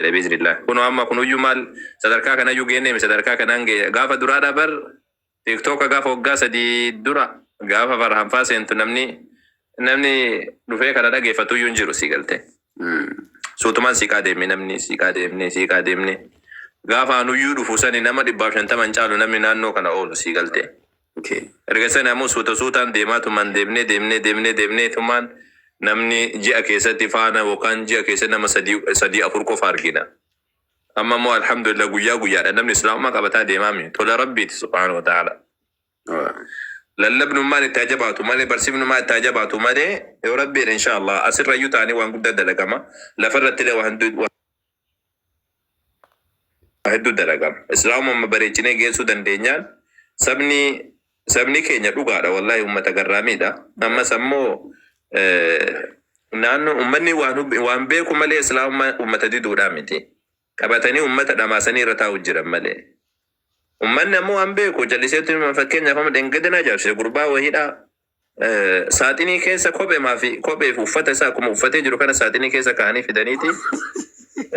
بإذن الله كنوا أما كنوا يمال صدركا كنا يجيني صدركا كنا نجي غافة درا دبر تيك توك غافة وقاسة دي درا غافة فرحان فاسين namni dhufee kana dhageeffatu iyyuu hin jiru si galte. Suutumaan si qadeemne namni si qadeemne gaafa anuyyuu dhufu sani nama 150 caalu namni naannoo kana oolu si galte. Erga sani ammoo suutaan deemaatumaan deemnee tumaan namni ji'a keessatti faana yookaan ji'a keessatti nama sadii afur qofa argina. Amma immoo alhamdulillah guyyaadha namni islaamummaa qabataa deemaami tola rabbiiti subhaanahu wa ta'ala. للبن ما نتاجباتو مالي برسيبن ما نتاجباتو مالي يا ربي إن شاء الله أسر ريوتاني وان قد دلقما لفرت له وهندود دلقما إسلام ما بريجني جيسو دندينيان سبني كينيا دوغادا والله أمة تقرامي دا أما سمو نانو أمني وان بيكو مالي إسلام أمة تديدو رامتي كبتاني أمة دماساني رتاو جرم مالي ummanni ammoo an beeku jalliseetti fakkeenyaaf amma dengedena jaarse gurbaa wahiidha saaxinii keessa kopheef uffata isaa akkuma uffatee jiru kana saaxinii keessa kaa'anii fidaniiti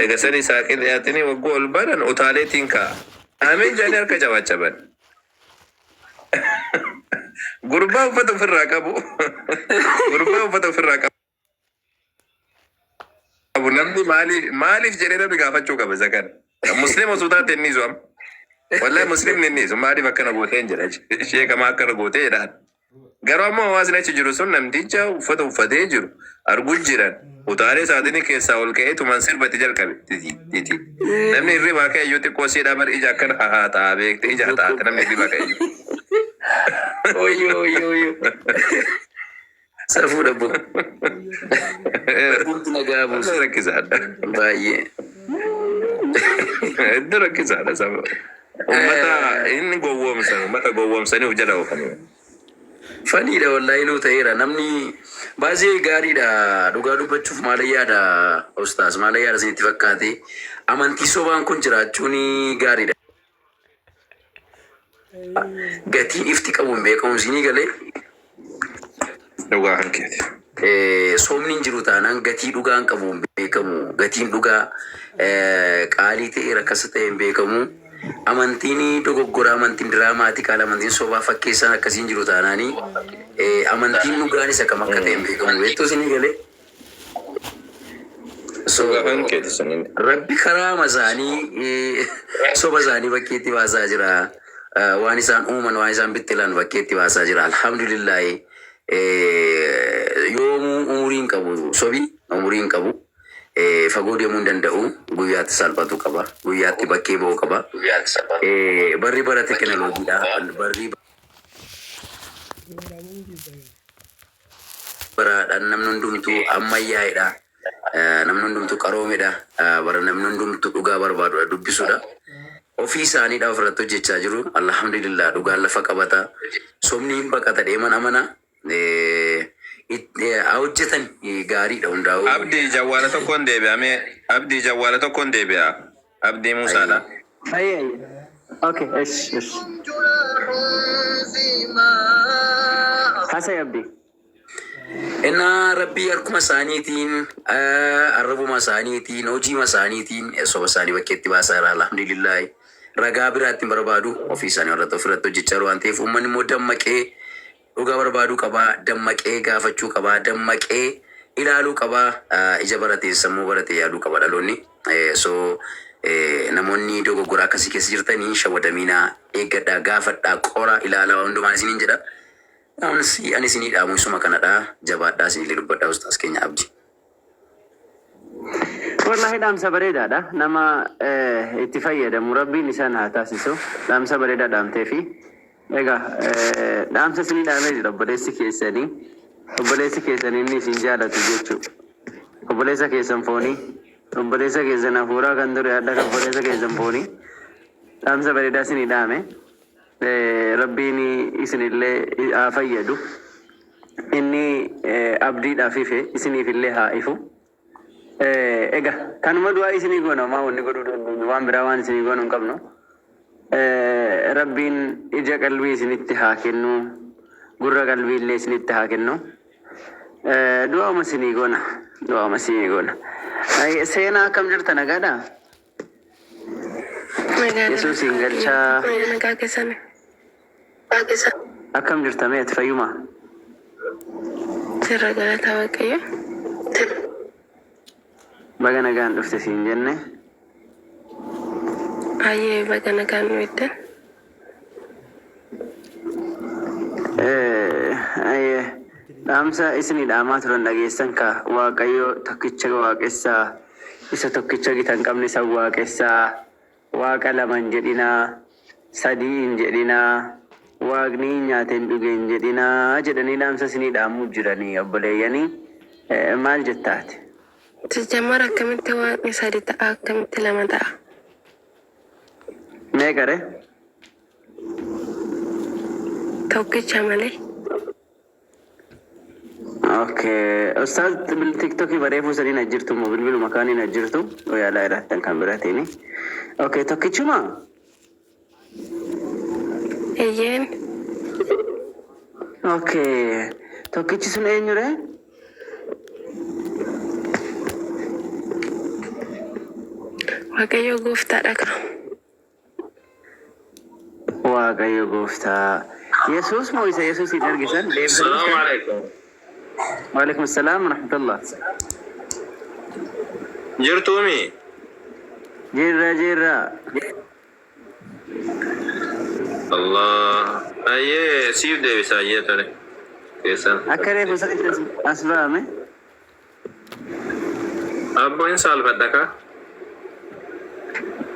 eegasanii saaqiliyaatinii waggoo ol banan utaaleetiin ka'a ameen jaanii harka jabaachaban gurbaa uffata ofirraa qabu namni maaliif jedhee namni gaafachuu qaba isa kana muslima suutaatti inni zu'am والله مسلم نني ما أعرف كنا قوتين جرج شيء كما كنا قوتين ده قرأ ما وازنة جرسون نمديجا وفتو جرو أرجل جيران وتاري سادني كيسا والكيه تمانسير بتجال كبي تي نمني الربا كي يوتي كوسي دامر إجا كن ها تابك تيجا تا نمني الربا كي أويو سافو دبو بنت نجابو ركز هذا بايه ركز هذا سافو ummata inni gowwomsani hojjeta oofanii faniidha wallahi nu ta'eera namni baay'ee gaariidha dhugaa dubbachuuf maalayyaadha ustaas maalayyaadha isinitti fakkaate amantii sobaan kun jiraachuun gaariidha gatiin ifti qabu hin beekamu isinii galee dhugaa hankeeti soomni hin jiru taanaan gatii dhugaan qabu hin beekamu gatiin dhugaa qaalii ta'e rakkasa ta'e hin beekamu amantini dogoggora amantin dramaati kala amantin soba fakkeessan akkasiin jiru taanaani amantin dhugaan isa kam akka ta'e beekamu weetto isinii galee so rabbi karaama isaanii soba isaanii bakkeetti baasaa jira waan isaan uuman waan isaan bittilan bakkeetti baasaa jira alhamdulillah yoomuu umuriin qabu sobi umuriin qabu fagoo deemuu danda'u guyyaatti salphatu qaba guyyaatti bakkee ba'uu qaba barri bara teknooloojiidha barri baraadhaan namni hundumtuu ammayyaa'edha namni hundumtuu qaroomedha bara namni hundumtuu dhugaa barbaadudha dubbisuudha ofii isaaniidha ofirratti hojjechaa jiru alhamdulillah dhugaan lafa qabata somni hin baqata deeman amana hojjetan gaariidha hundaa'u abdi jawwaala tokkoon deebi'a abdi Muusaadha okay yes hasa abdi inna rabbi arkuma saaniitiin arrabuma saaniitiin hojiima saaniitiin soba saanii bakkeetti baasaa alhamdulillah ragaa biraatti barbaadu ofii isaanii warra ofirratti hojjechaa jiru waan ta'eef uummanni immoo dammaqee dhugaa barbaaduu qabaa dammaqee gaafachuu qabaa dammaqee ilaaluu qabaa ija baratee sammuu baratee yaaduu qaba dhaloonni so namoonni dogoggoraa akkasii keessa jirtanii shawwadaminaa eeggadhaa gaafadhaa qora ilaalaa hundumaan isiniin jedha ani isinii dhaamu isuma kanadhaa jabaadhaa isinillee dubbadhaa ustaas keenya abdi wallahi dhaamsa bareedaadha nama itti fayyadamu rabbiin isaan haa taasisu dhaamsa bareedaa dhaamteefi egaa dhaamsa isinii dhaamee jira obboleessi keessanii inni isin jaalatu jechuudha obboleessa keessan foonii obboleessa keessan hafuuraa kan ture adda obboleessa keessan foonii dhaamsa bareedaa isinii dhaame rabbiin isinillee haa fayyadu inni abdiidhaaf ife isiniifillee haa ifu egaa kanuma du'aa isinii goona maa wanni godhuu dandeenyu waan biraa waan isinii goonu hin qabnu rabbiin ija qalbii isinitti haa kennu gurra qalbii illee isinitti haa kennu Du'a masinii goona. Du'a masinii goona. Seenaa akkam jirta nagaadha? Yesuusiin galchaa. Nagaa keessan. Akkam jirta mee ati fayyuma? Sirra galataa Waaqayyo. Baga nagaan dhufte siin jenne. Ayyee baga nagaan nu eddan. Dhaamsa isinii dhaamaa turan dhageessan ka Waaqayyo tokkicha waaqessaa isa tokkicha gita hin qabne isa waaqessaa waaqa lama hin jedhinaa sadii hin jedhinaa waaqni nyaate hin dhuge hin jedhinaa jedhanii dhaamsa isinii dhaamuu jiranii obboleeyyanii maal jettaati? Jammara akkamitti waaqni sadi ta'a akkamitti lama ta'a? Meeqare? Tokkicha malee. Okay, Ustaz TikTok bareefuu sadiin ajjirtu moo bilbilu makaaniin ajjirtu yaalaa irraattan kan biraatiini. Okay, tokkichuma? Eeyyeen. Okay, tokkichi sun eenyure? Waaqayyo gooftaadha kan. Waaqayyo gooftaa. Yesuus moo isa Yesuusin argisan? Assalamu alaikum. Waalaikum assalam warahmatullah. Jirtuumi? Jirra. Allah. Ayyee siif deebisa ayyee tole. Keessan. Akka reefu sadiitti as ba'ame? Abbo hin saalfadha ka?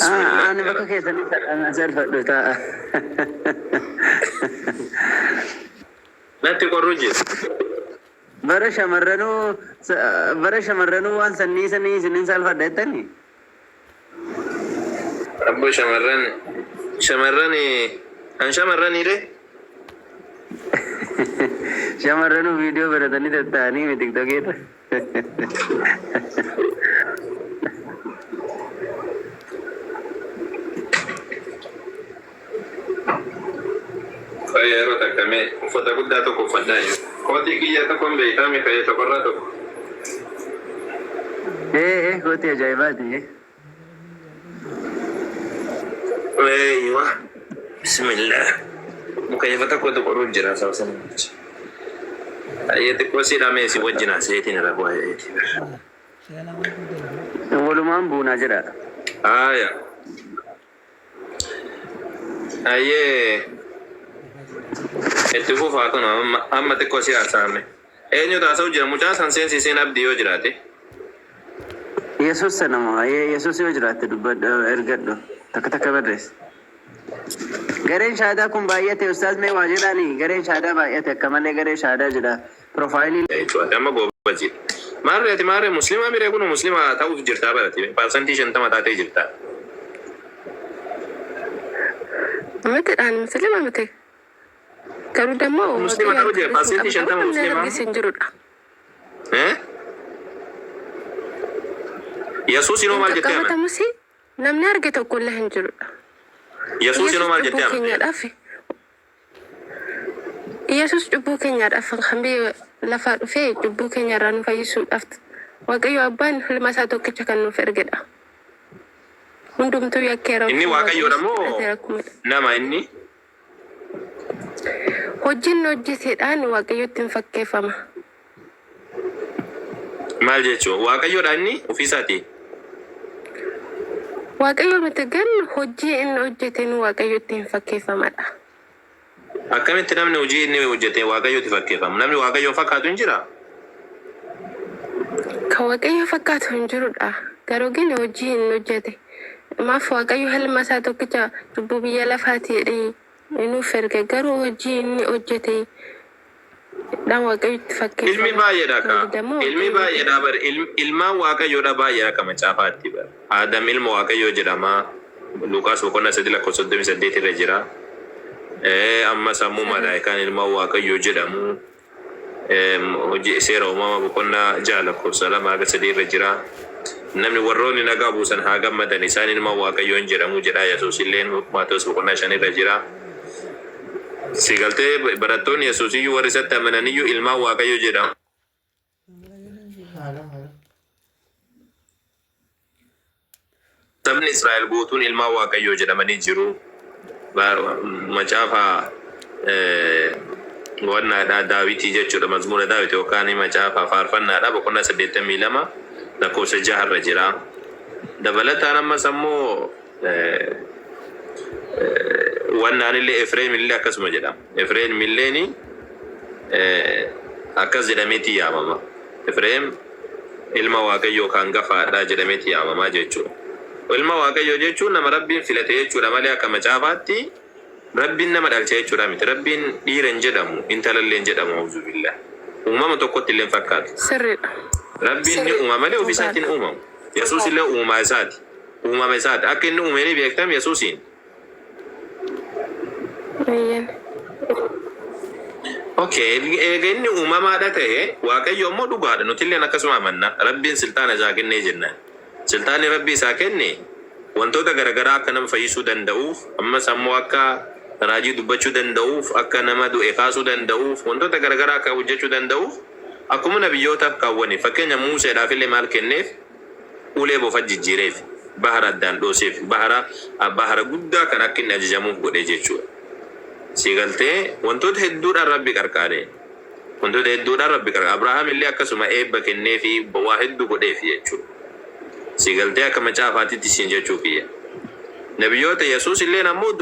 Ani bakka keessanitti as alfadhu ta'a. Natti qorru jiru. Bara shamarranuu waan sanii isinin saalfadha jettanii? Abbo shamarran an shamarraniire? Shamarranuu viidiyoo baratanii tatta'anii mi tiktokeerra? Yeroo takkamee uffata guddaa tokko uffadhaa jiru. Kootii kiyya tokko hin beekame ka'ee tokkorraa tokko. Kootii ajaa'ibaati. Eeywa. Bismillah. Mukayyafa tokkotu qoruuf jira sababa sana jecha. Ayyee xiqqoo siidhamee si wajjin seetiin irra bu'aa. Walumaan buunaa jira. Aaya. Ayyee. Itti fufaa kun amma xiqqoo si haasa'ame. Eenyu taasa'u jira mucaa san seensiseen abdii yoo jiraate. Yesuus sanama Yesuus yoo jiraatte dubbadhu ergadhu takka barreessa. Gareen shaadaa kun baay'ate ustaas mee waa jedhaanii gareen shaadaa baay'ate akka malee gareen shaadaa jedha profaayilii. Amma goobbaji. Maarree muslimaa biree kun muslimaa ta'uuf jirtaa barate parsantii 50 taatee jirtaa. Amatidhaan muslima miti. Garuu dammoo muslima ta'uu jira parsantii 50 muslimaa. Yesuus inoo maal jettee amana? Namni arge tokko illee hin jirudha. Yesuus inoo maal jettee amana? Yesuus cubbuu keenyaadhaaf kan biyya lafaa dhufee cubbuu keenyarraa nu fayyisuudhaaf Waaqayyo abbaan ilma isaa tokkicha kan nuuf ergedha. Hundumtuu yakkeera. Inni Waaqayyoodha moo nama inni? Hojiin hojjeteedhaan Waaqayyotti hin fakkeeffama. Maal jechuun Waaqayyoodha inni ofiisaati? Waaqayyo miti gan hojii inni hojjeteen Waaqayyotti hin fakkeeffamadha. Akkamitti namni hojii inni hojjete Waaqayyotti fakkeeffama? Namni Waaqayyoon fakkaatu hin jiraa? Kan Waaqayyo fakkaatu hin jirudha. Garuu gini hojii inni hojjete. Maaf Waaqayyo ilma isaa tokkicha cubbuu biyya lafaatii nuuf erge garuu hojii inni hojjete dhaan Waaqayyotti fakkeeffama. Ilmi baay'eedha ka. Ilmi baay'eedha bar ilmaan Waaqayyoodha baay'eedha ka macaafaatti bar. Adam ilma Waaqayyoo jedhama. Luqaas boqonnaa 3:38 irra jira. Amma sammuu malaayikaan ilma Waaqayyoo jedhamu. Hojii seera uumama boqonnaa 6:2 irra jira. Namni warroonni nagaa buusan haa gammadan isaan ilma Waaqayyoon jedhamu jedha Yesuus illee Maatewos boqonnaa 5 irra jira. Sigaltee barattoonni Yesuus iyyuu warri isatti amananiyyuu ilma Waaqayyoo jedhamu. sabni Israa'el guutuun ilmaa Waaqayyoo jedhamanii jiru. Macaafa wannaadha Daawitii jechuudha, mazmuura Daawit yookaan macaafa faarfannaadha boqonnaa 82 lakkoofsa 6 irra jira. Dabalataan ammas ammoo wannaan illee Efreem illee akkasuma jedhama. Efreem illeeni akkas jedhameeti yaamama. Efreem ilma Waaqayyoo kan gafaadha jedhameeti yaamama jechuudha. Ilma Waaqayyoo jechuun nama Rabbiin filate jechuudha malee akka macaafaatti Rabbiin nama dhalche jechuudha miti. Rabbiin dhiira hin jedhamu, intala illee hin jedhamu. Auzu billah. Uumama tokkotti illee hin fakkaatu. Sirriidha. Rabbiin ni uuma malee ofii isaatiin uumamu. Yesuus illee uumaa isaati. Uumama isaati. Akka inni uumeenii beektam Yesuusiin. Okay, eega inni uumamaadha ta'e Waaqayyo immoo dhugaadha. Nuti illee akkasuma amanna. Rabbiin siltaana isaa kennee jennaan. Siltaanni Rabbii isaa kenne wantoota garaagaraa akka nama fayyisuu danda'uuf, ammas ammoo akka raajii dubbachuu danda'uuf, akka nama du'e kaasuu danda'uuf, wantoota garaagaraa akka hojjechuu danda'uuf akkuma nabiyyootaaf kaawwane. Fakkeenya Muuseedhaaf illee maal kenneef? Ulee bofa jijjiireef, bahara addaan dhooseef, bahara guddaa kan akka inni ajajamuuf godhe jechuudha. Sigaltee wantoota hedduudhaan Rabbi qarqaare. Wantoota hedduudhaan Rabbi qarqaare. Abrahaam illee akkasuma eebba kenneefi waa hedduu godheef jechuudha. Sigaltee akka macaafaatitti siin jechuufiyya. Nabiyyoota Yesuus illee ammoo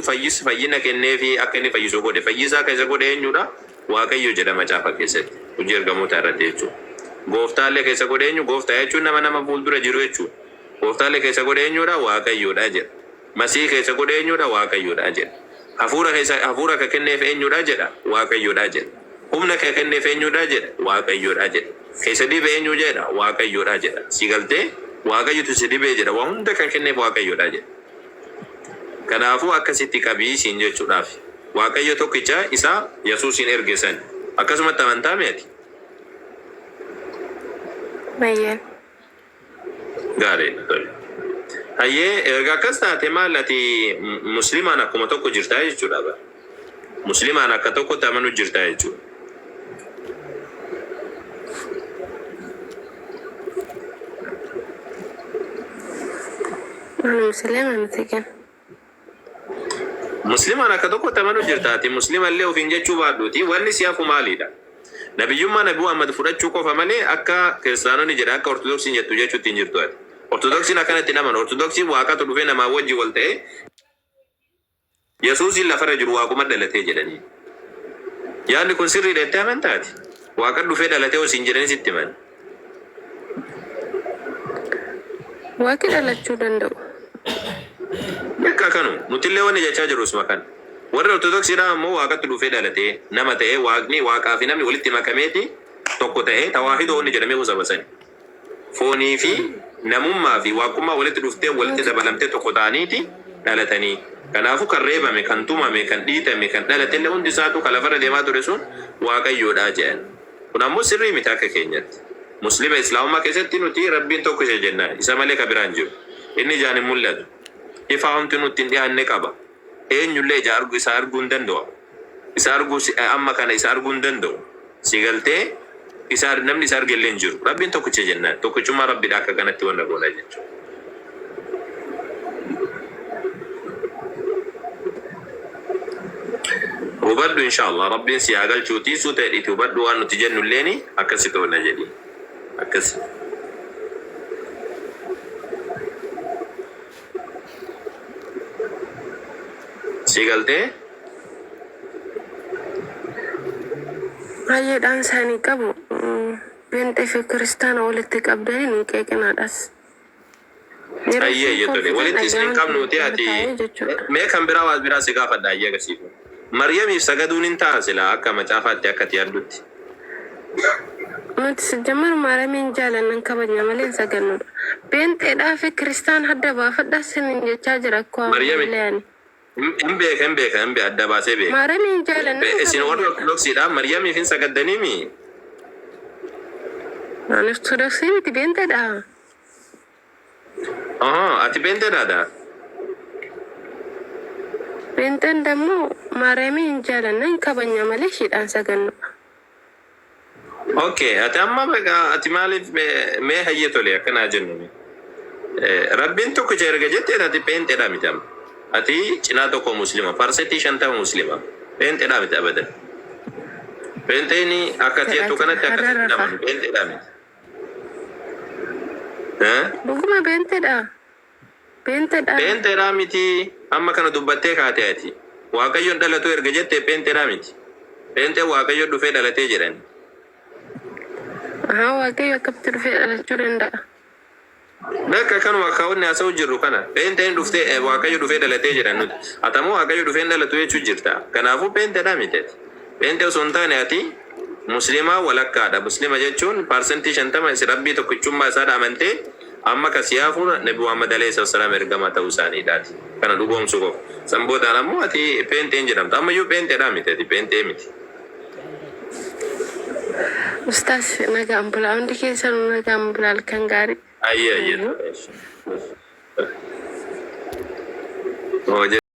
fayyina kenneefi akka inni fayyisu godhe. Fayyisaa keessa godhe eenyudha? Waaqayyo jedha macaafa keessatti. Hojii ergamoota irratti jechuudha. Gooftaallee keessa godhe eenyu? Gooftaa jechuun nama fuuldura jiru jechuudha. Gooftaallee keessa godhe eenyudha? Waaqayyoodha jedha. Masii keessa godhe eenyudha? Waaqayyoodha jedha. Hafuura ka kenneef eenyudha jedha? Waaqayyoodha jedha. Humna ka kenneef eenyudha jedha? Waaqayyoodha jedha. Keessa dibe eenyu jedha? Waaqayyoodha jedha. Sigaltee Waaqayyotu si dibee jedha. Waa hunda kan kenneef Waaqayyoodha jedha. Kanaafuu akkasitti qabii siin jechuudhaaf. Waaqayyo tokkicha isa Yesuusin ergesan. Akkasumatti amantaa meeti? Baay'een. Gaariidha. Hayyee erga akkas taate maal ati muslimaan akkuma tokko jirtaa jechuudha bara. Muslimaan akka tokkotti amanuu jirtaa jechuudha. Muslimaan akka tokkotti amanuu jirtaati. Muslimallee ofiin jechuu baadhuuti. Wanni si hafu maalidha? Nabiyyummaa Nabii Muhammad fudhachuu qofa malee akka kiristaanonni jedha akka ortodoksiin jettu jechuutti hin jirtu ati. Ortodoksiin akkanatti naman. Ortodoksiin waaqatu dhufee namaa wajji wal ta'e Yesuusin lafarra jiru waaquma dhalatee jedhanii. Yaadni kun sirriidha itti amantaati. Waaqa dhufee dhalatee osin jedhanii sitti himan. Waaqi dhalachuu danda'u. Akka kanu nutillee wanni jechaa jiru isuma kana. Warri ortodoksiidha ammoo waaqatti dhufee dhalatee nama ta'ee waaqni waaqaa fi namni walitti makameeti tokko ta'ee tawaahidoo inni jedhamee usabasani. Foonii fi namummaa fi waaqummaa walitti dhuftee walitti dabalamtee tokko ta'aniiti dhalatanii. Kanaafuu kan reebame, kan tumame, kan dhiitame, kan dhalateellee hundi isaatu kan lafarra deemaa ture sun Waaqayyoodha jedhan. Kun ammoo sirrii miti akka keenyatti. Muslima Islaamummaa keessatti nuti Rabbiin tokko isa jennaan. Isa malee ka biraan jiru. Inni ijaan hin mul'atu. Ifa humti nutti hin dhiyaanne qaba. Eenyullee isa arguu hin danda'u. Isa arguu amma kana isa arguu hin danda'u. Sigaltee namni isa argellee hin jiru. Rabbiin tokkicha jennaan. Tokkichummaa Rabbiidha akka kanatti wanta goona jechuudha. Hubadhu inshallah Rabbiin si haa galchuutii suuta hidhiiti hubadhu waan nuti jennu illeeni akkasi ta'u na jedhi. Akkasi. Sigaltee? Baay'eedhaan isaanii qabu. Beenxee fi kiristaana walitti qabdanii nu qeeqinaadhas. Ayyee jettole walitti isin qabnuuti ati mee kan biraa waan biraa si gaafadha ayyee agasiifu. Maryamiif sagaduun hin ta'a silaa akka macaafaatti akka ati yaaddutti. Nuti sijjammar Maariyamiin jaalannan kabajna malee hin sagannudha. Beenxeedhaa fi kiristaan adda baafadhaa sinin jechaa jira akkoo Maryami. Hin beeka adda baasee beeka. Maariyamiin jaalannan isin warra ortodoksiidha Maryamiif hin sagaddaniimi. Naan ortodoksii miti beenxeedha. Ati beenxeedhaadha. Beenxeen dammoo Maariyamiin jaalannan kabajna malee shiidhaan sagannudha. Okay, ati amma ati maaliif mee hayyee tole akkanaa jennu. Rabbiin tokko erga jettee ati peenteedha miti amma. Ati cinaa tokko muslima parsetii 50 muslima peenteedha miti abadan. Penteeni akka teetu kanatti akkasitti naman penteedha miti. Dhuguma penteedha. Penteedha miti amma kana dubbattee kaatee ati. Waaqayyoon dhalatu erga jettee penteedha miti. Pentee waaqayyo dhufee dhalatee jedhan. Waaqayyo akkamitti dhufee dhalachuu danda'a? Bakka kanuma kaawwanni haasa'u jirru kana penteen dhuftee waaqayyo dhufee dhalatee jedhan nuti. Atamoo waaqayyo dhufee dhalatu jechuu jirta. Kanaafuu penteedha miti. Pente osoo hin taane ati muslimaa walakkaadha. Muslima jechuun parsentii 50 rabbii tokkichummaa isaa amantee amma kasiyaafu Nabi Muhammad alayhi salaam ergama ta'uu isaaniidhaati. Kana dhugoomsu qofa. Sanboodhaan ammoo ati penteen jedhamta. Ammayyuu penteedha miti ati pentee miti. Ustaas nagaan bulaa hundi keessanuu nagaan bulaa halkan gaarii. Ayya.